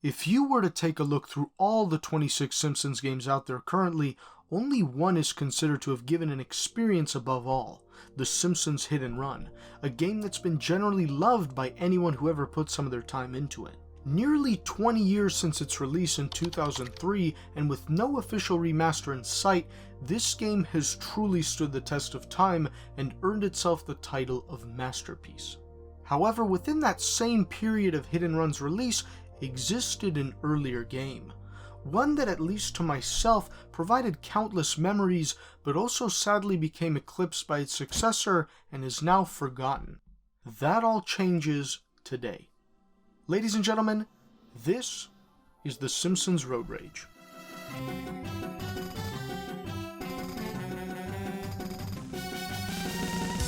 If you were to take a look through all the 26 Simpsons games out there currently, only one is considered to have given an experience above all: The Simpsons Hit and Run, a game that's been generally loved by anyone who ever put some of their time into it. Nearly 20 years since its release in 2003, and with no official remaster in sight, this game has truly stood the test of time and earned itself the title of masterpiece. However, within that same period of Hit and Run's release existed an earlier game. One that, at least to myself, provided countless memories, but also sadly became eclipsed by its successor and is now forgotten. That all changes today. Ladies and gentlemen, this is the Simpsons Road Rage.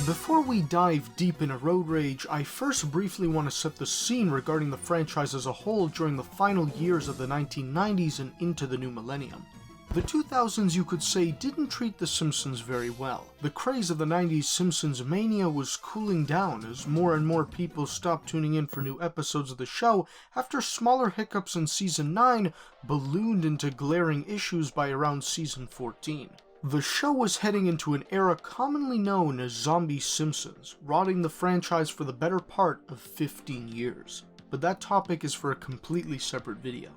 Before we dive deep into Road Rage, I first briefly want to set the scene regarding the franchise as a whole during the final years of the 1990s and into the new millennium. The 2000s, you could say, didn't treat The Simpsons very well. The craze of the 90s Simpsons mania was cooling down as more and more people stopped tuning in for new episodes of the show after smaller hiccups in Season 9 ballooned into glaring issues by around Season 14. The show was heading into an era commonly known as Zombie Simpsons, rotting the franchise for the better part of 15 years. But that topic is for a completely separate video.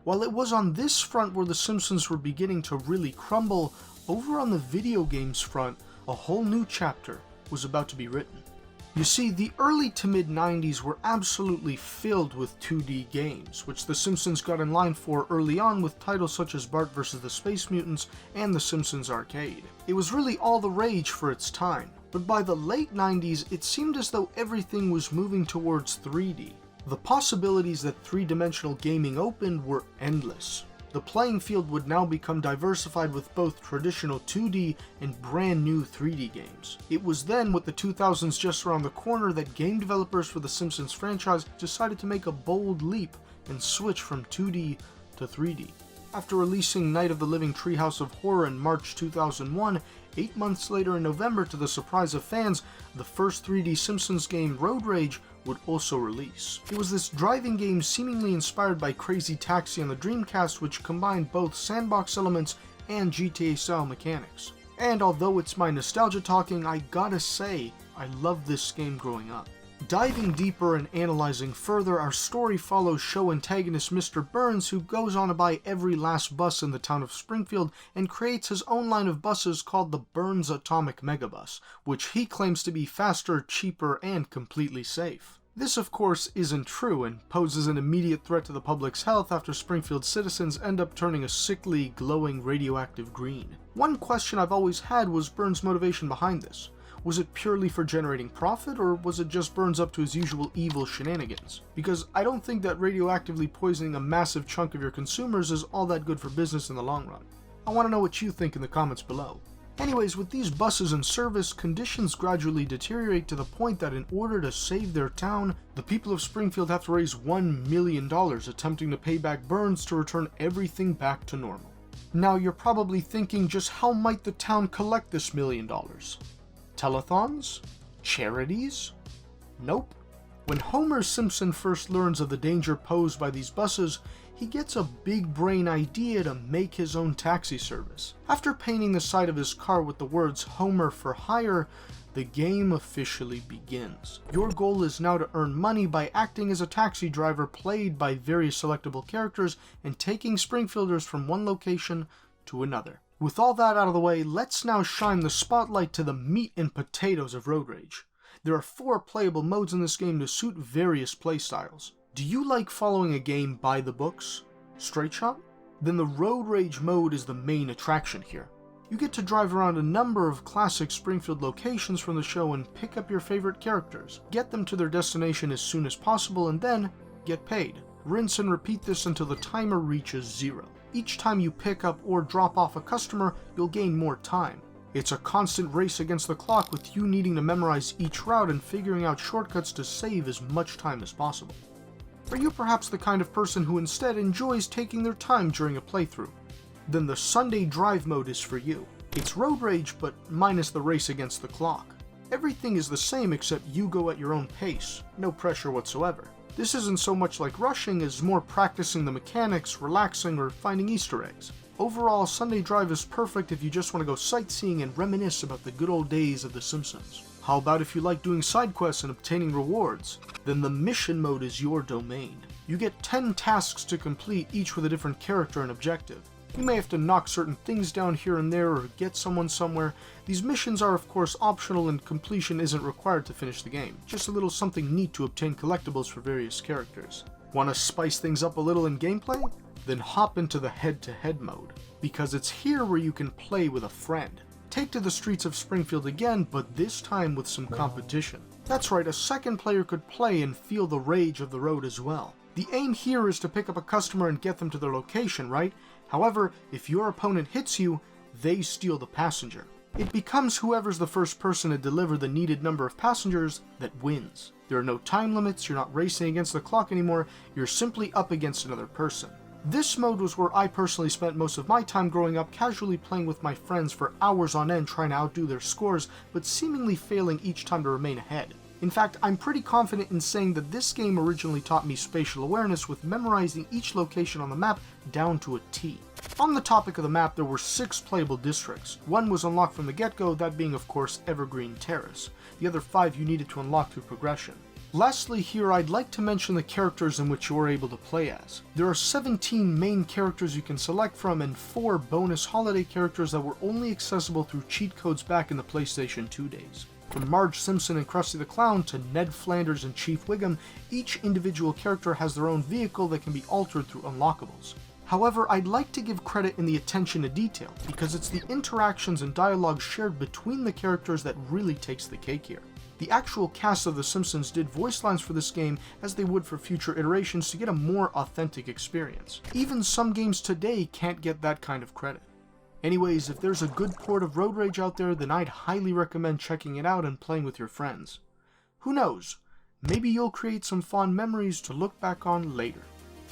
While it was on this front where The Simpsons were beginning to really crumble, over on the video games front, a whole new chapter was about to be written. You see, the early to mid-90s were absolutely filled with 2D games, which The Simpsons got in line for early on with titles such as Bart vs. the Space Mutants and The Simpsons Arcade. It was really all the rage for its time, but by the late 90s it seemed as though everything was moving towards 3D. The possibilities that three-dimensional gaming opened were endless. The playing field would now become diversified with both traditional 2D and brand new 3D games. It was then, with the 2000s just around the corner, that game developers for the Simpsons franchise decided to make a bold leap and switch from 2D to 3D. After releasing Night of the Living Treehouse of Horror in March 2001, 8 months later in November, to the surprise of fans, the first 3D Simpsons game, Road Rage, would also release. It was this driving game seemingly inspired by Crazy Taxi on the Dreamcast, which combined both sandbox elements and GTA-style mechanics. And although it's my nostalgia talking, I gotta say, I loved this game growing up. Diving deeper and analyzing further, our story follows show antagonist Mr. Burns, who goes on to buy every last bus in the town of Springfield and creates his own line of buses called the Burns Atomic Megabus, which he claims to be faster, cheaper, and completely safe. This, of course, isn't true and poses an immediate threat to the public's health after Springfield citizens end up turning a sickly, glowing radioactive green. One question I've always had was Burns' motivation behind this. Was it purely for generating profit, or was it just Burns up to his usual evil shenanigans? Because I don't think that radioactively poisoning a massive chunk of your consumers is all that good for business in the long run. I want to know what you think in the comments below. Anyways, with these buses in service, conditions gradually deteriorate to the point that in order to save their town, the people of Springfield have to raise $1 million attempting to pay back Burns to return everything back to normal. Now you're probably thinking, just how might the town collect this $1 million? Telethons? Charities? Nope. When Homer Simpson first learns of the danger posed by these buses, he gets a big brain idea to make his own taxi service. After painting the side of his car with the words "Homer for Hire," the game officially begins. Your goal is now to earn money by acting as a taxi driver played by various selectable characters and taking Springfielders from one location to another. With all that out of the way, let's now shine the spotlight to the meat and potatoes of Road Rage. There are 4 playable modes in this game to suit various playstyles. Do you like following a game by the books? Straight shot? Then the Road Rage mode is the main attraction here. You get to drive around a number of classic Springfield locations from the show and pick up your favorite characters, get them to their destination as soon as possible, and then get paid. Rinse and repeat this until the timer reaches 0. Each time you pick up or drop off a customer, you'll gain more time. It's a constant race against the clock, with you needing to memorize each route and figuring out shortcuts to save as much time as possible. Are you perhaps the kind of person who instead enjoys taking their time during a playthrough? Then the Sunday Drive mode is for you. It's Road Rage, but minus the race against the clock. Everything is the same except you go at your own pace, no pressure whatsoever. This isn't so much like rushing as more practicing the mechanics, relaxing, or finding Easter eggs. Overall, Sunday Drive is perfect if you just want to go sightseeing and reminisce about the good old days of The Simpsons. How about if you like doing side quests and obtaining rewards? Then the mission mode is your domain. You get 10 tasks to complete, each with a different character and objective. You may have to knock certain things down here and there or get someone somewhere. These missions are of course optional and completion isn't required to finish the game, just a little something neat to obtain collectibles for various characters. Want to spice things up a little in gameplay? Then hop into the head-to-head mode, because it's here where you can play with a friend. Take to the streets of Springfield again, but this time with some competition. That's right, a second player could play and feel the rage of the road as well. The aim here is to pick up a customer and get them to their location, right? However, if your opponent hits you, they steal the passenger. It becomes whoever's the first person to deliver the needed number of passengers that wins. There are no time limits, you're not racing against the clock anymore, you're simply up against another person. This mode was where I personally spent most of my time growing up, casually playing with my friends for hours on end trying to outdo their scores, but seemingly failing each time to remain ahead. In fact, I'm pretty confident in saying that this game originally taught me spatial awareness with memorizing each location on the map down to a T. On the topic of the map, there were 6 playable districts. One was unlocked from the get-go, that being of course Evergreen Terrace. The other 5 you needed to unlock through progression. Lastly here, I'd like to mention the characters in which you are able to play as. There are 17 main characters you can select from and 4 bonus holiday characters that were only accessible through cheat codes back in the PlayStation 2 days. From Marge Simpson and Krusty the Clown to Ned Flanders and Chief Wiggum, each individual character has their own vehicle that can be altered through unlockables. However, I'd like to give credit in the attention to detail, because it's the interactions and dialogue shared between the characters that really takes the cake here. The actual cast of The Simpsons did voice lines for this game as they would for future iterations to get a more authentic experience. Even some games today can't get that kind of credit. Anyways, if there's a good port of Road Rage out there, then I'd highly recommend checking it out and playing with your friends. Who knows, maybe you'll create some fond memories to look back on later.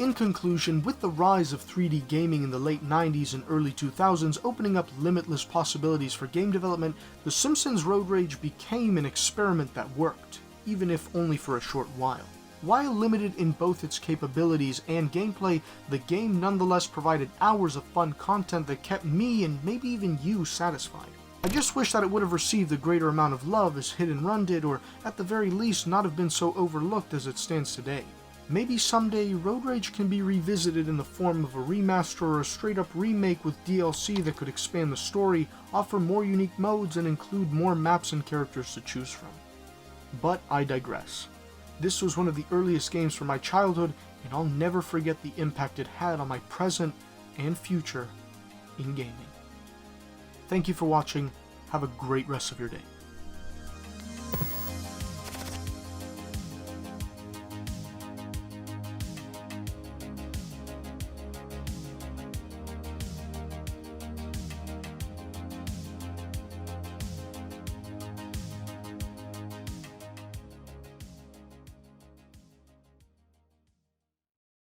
In conclusion, with the rise of 3D gaming in the late 90s and early 2000s opening up limitless possibilities for game development, The Simpsons Road Rage became an experiment that worked, even if only for a short while. While limited in both its capabilities and gameplay, the game nonetheless provided hours of fun content that kept me and maybe even you satisfied. I just wish that it would have received a greater amount of love as Hit and Run did, or at the very least not have been so overlooked as it stands today. Maybe someday Road Rage can be revisited in the form of a remaster or a straight up remake with DLC that could expand the story, offer more unique modes, and include more maps and characters to choose from. But I digress. This was one of the earliest games from my childhood, and I'll never forget the impact it had on my present and future in gaming. Thank you for watching. Have a great rest of your day.